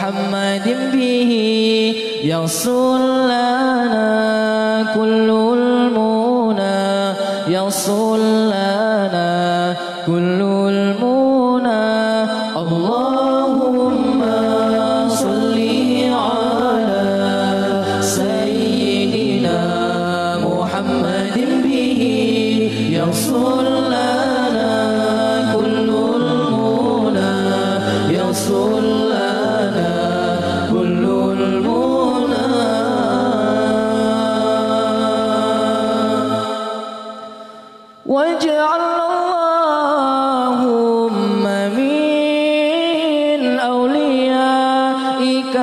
محمد به يصل لنا كل المنى يصل لنا كل المنى اللهم صل على سيدنا محمد به يصل لنا كل المنى يصل لنا كل المنى واجعل اللهم من أوليائك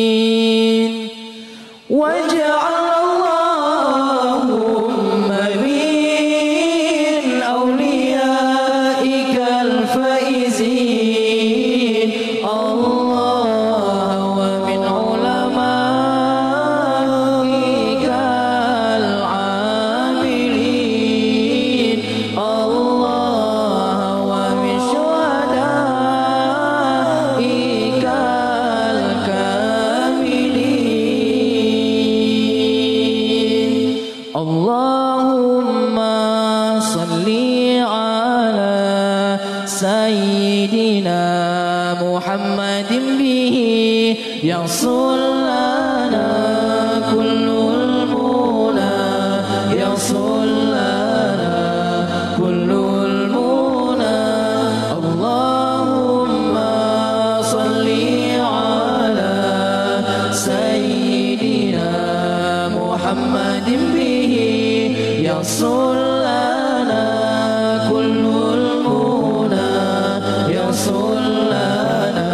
الفائزين واجعل اللهم من أوليائك الفائزين الله ومن علمائك العاملين الله ومن شهدائك الكاملين اللهم صل على سيدنا محمد به يصل لنا كل المنى يصل لنا كل المنى اللهم صل على سيدنا محمد به يصل لنا كل المنى يصل لنا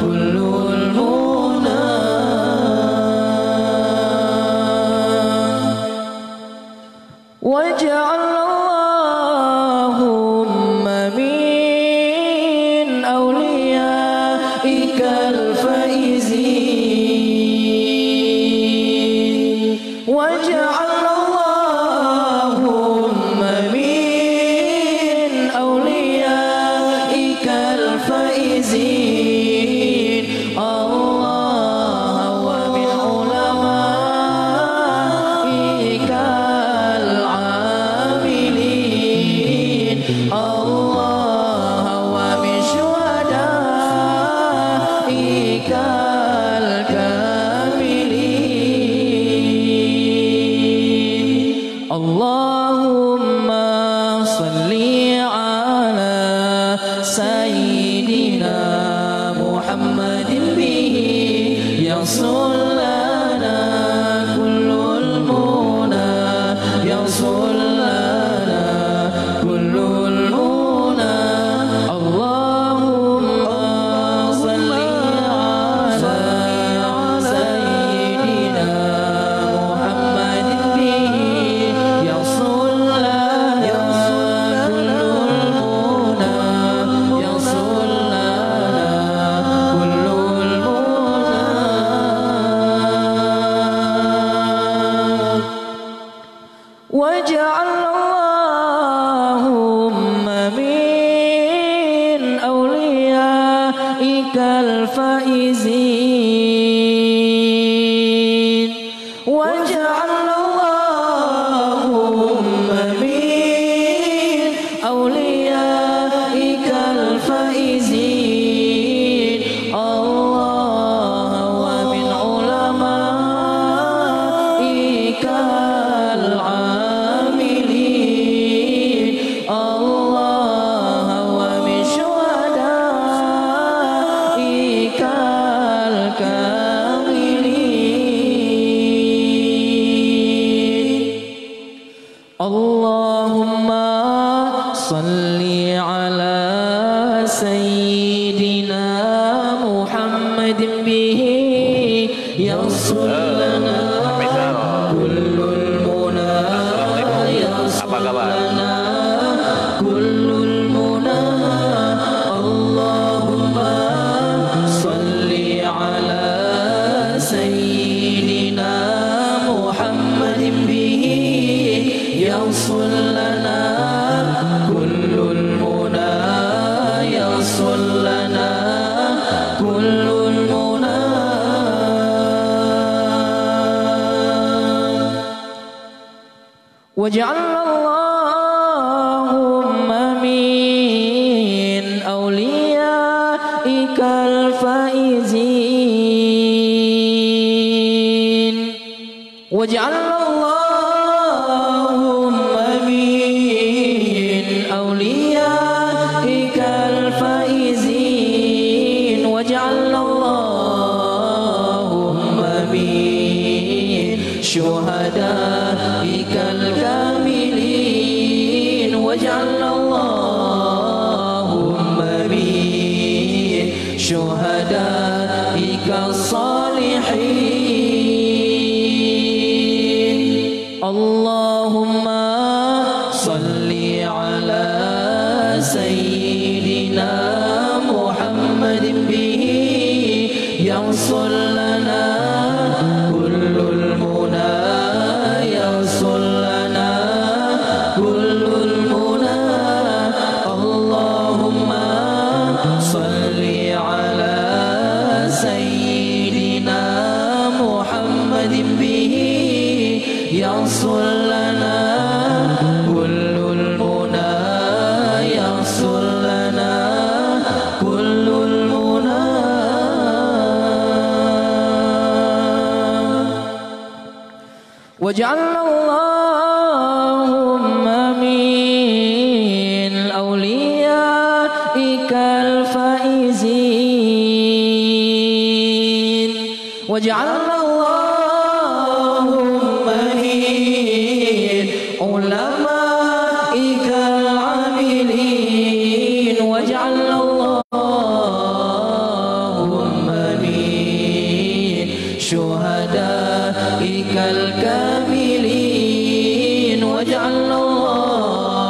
كل المنى واجعل اللهم من أوليائك الفائزين واجعل اللهم من أوليائك الفائزين الله ومن علمائك العاملين الله ومن شهدائك الكاملين اللهم صل على سيدنا محمد به يصل لنا كل المنى يصل لنا كل المنى اللهم صل على سيدنا محمد به يصل لنا كل المنى يصل لنا كل المنى واجعل اللهم من أوليائك الفائزين واجعل اللهم من أوليائك الفائزين الله ومن علمائك العاملين الله ومن شهدائك الكاملين اللهم صل على سيدنا محمد به يصل لنا كل المنى يصل لنا كل المنى اللهم صل على سيدنا محمد به يصل لنا كل المنى يصل يحصل لنا كل المنى واجعل اللهم من أوليائك الفائزين واجعل اللهم من أوليائك الفائزين واجعل اللهم من شهدائك الكاملين واجعل اللهم من شهدائك الصالحين اللهم صل على سيدنا محمد به يحصل لنا كل المنى يحصل لنا كل المنى اللهم صل على سيدنا محمد به يحصل لنا كل المنى يحصل لنا كل المنى واجعل اللهم من أوليائك الفائزين واجعل اللهم من علمائك العاملين واجعل اللهم من شهدائك الكاملين واجعل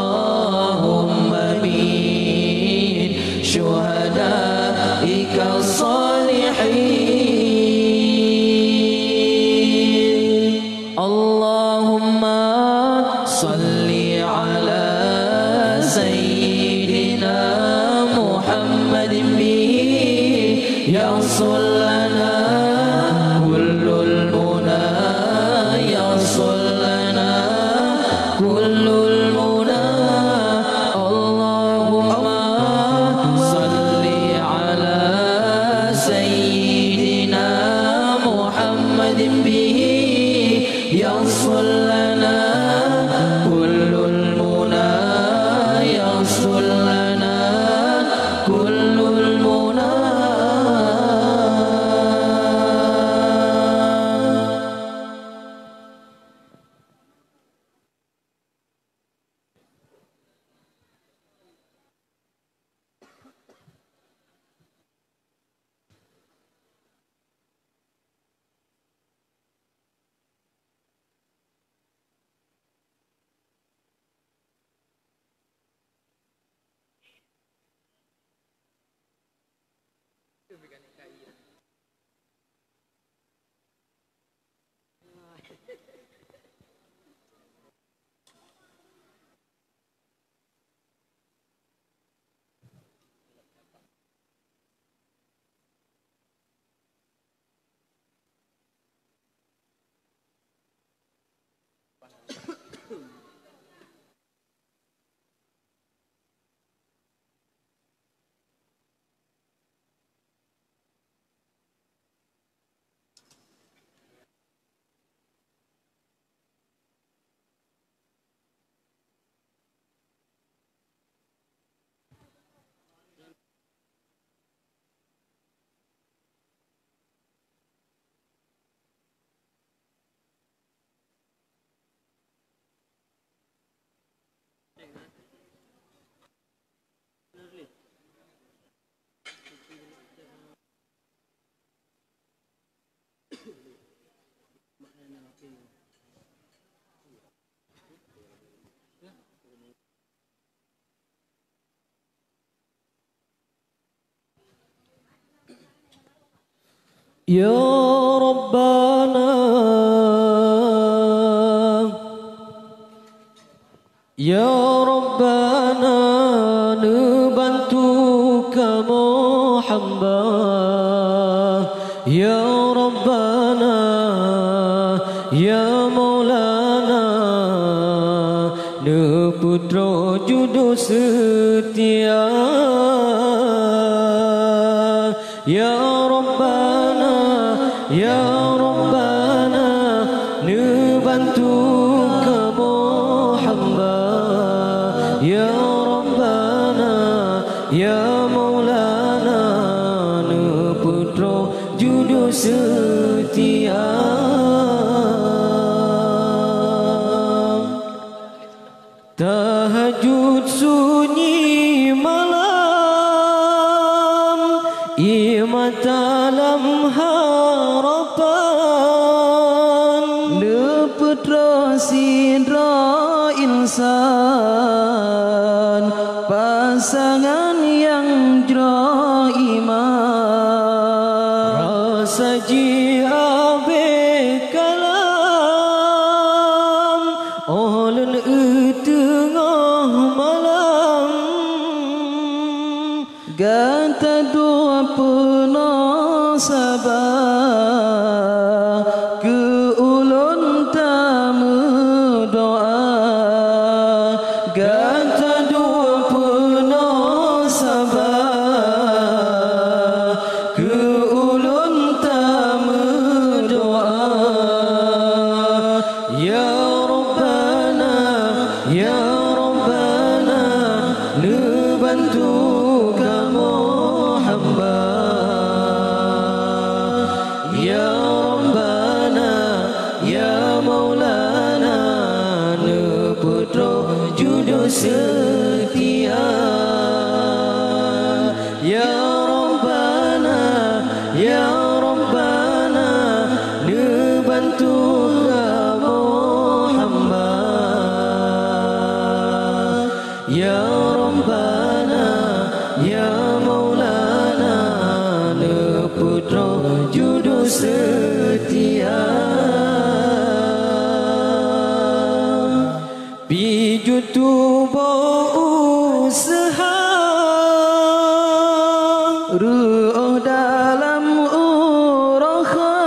اللهم من شهدائك الصالحين اللهم صل على سيدنا محمد به يحصل لنا كل المنى يحصل لنا كل المنى اللهم صل على سيدنا محمد به يحصل لنا كل المنى يحصل لنا كل المنى Ya Rabbana, Ya Rabbana, bantu kami hamba. Ya Rabbana, Ya Maulana, Ne putra judul setia. Ya Rabbana, Ya Rabbana, Ne bantu kamu hamba. Ya Rabbana, Ya Maulana, Ne putra judul setia. Tahajud sunyi malam, iman dalam harapan, Ne putra sidra insan, pasangan yang jera iman. Rasa jiabe kalam, olen tengah malam, gata dua penuh sabar, ke ulun tamu doa. Gata dua penuh sabar, ke ulun tamu doa. Ya Rabbana, Ya Rabbana, Ne bantu kamu hamba. Ya Rabbana, Ya Maulana, Ne putra judul setia. Ya Rabbana, Ya Rabbana, Ne bantu kamu hamba. Ya Rabbana, Ya Maulana, Ne putra judul setia. Piju tubuh usaha, ruh dalam uraha,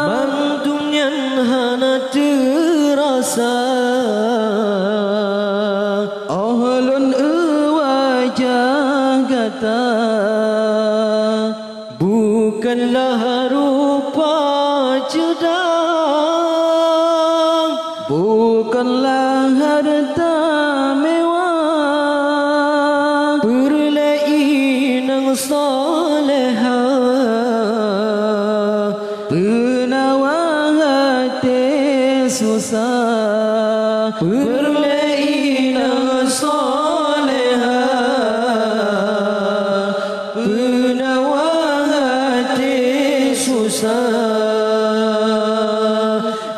mantunyan hana terasa. Ahlun wajah gata, bukanlah rupa cedang, bukanlah harta mewah, perlainan soleha, penawar hati susah, perlainan soleha, penawar hati susah.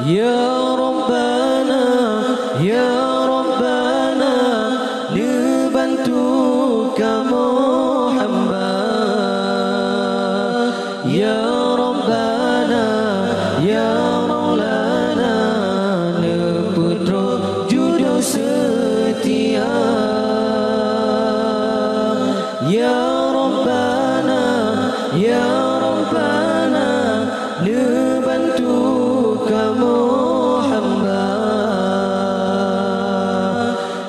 Ya Rabbana, Ya Rabbana, Ne bantu kamu hamba. Ya Rabbana, Ya Maulana, Ne putra judul setia. Ya Rabbana, Ya Rabbana, Ne bantu kamu hamba.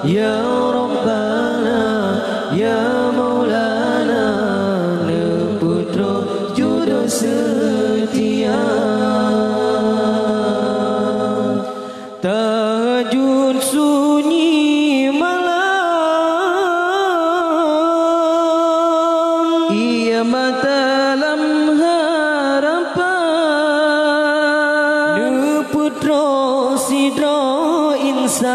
Ya Rabbana, Ya Maulana, Ne putra judul setia. Tahajud sunyi malam, ia mata dalam harapan, Ne putra sidra insan,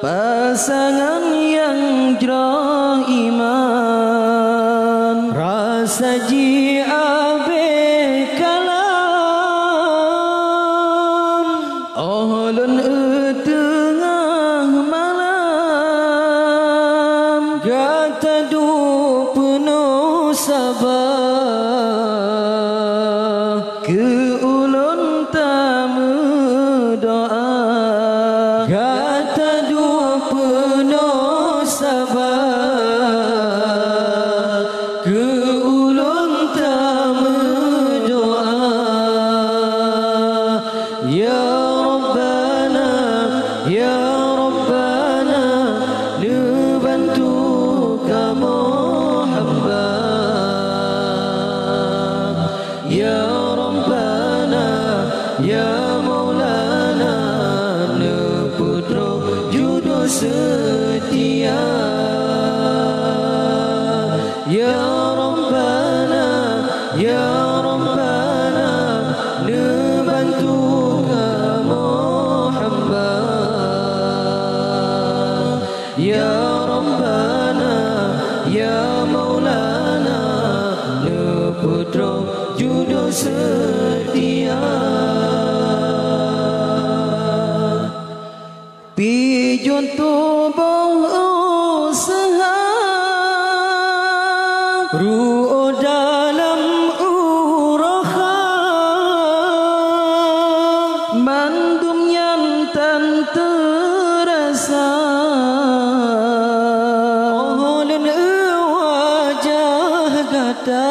pasangan yang jera iman. Rasa jiabe kalam, ahlun tengah malam, gata du penuh sabar, ke ulun tamu doa. Gata du penuh sabar, ya Rabbana ya Rabbana nebantu kamu hamba ya Rabbana ya Maulana ne putra jodoh setia pijon tubuh usaha ru'u dalam uraha mandum yang tan terasa oh dan wajah gata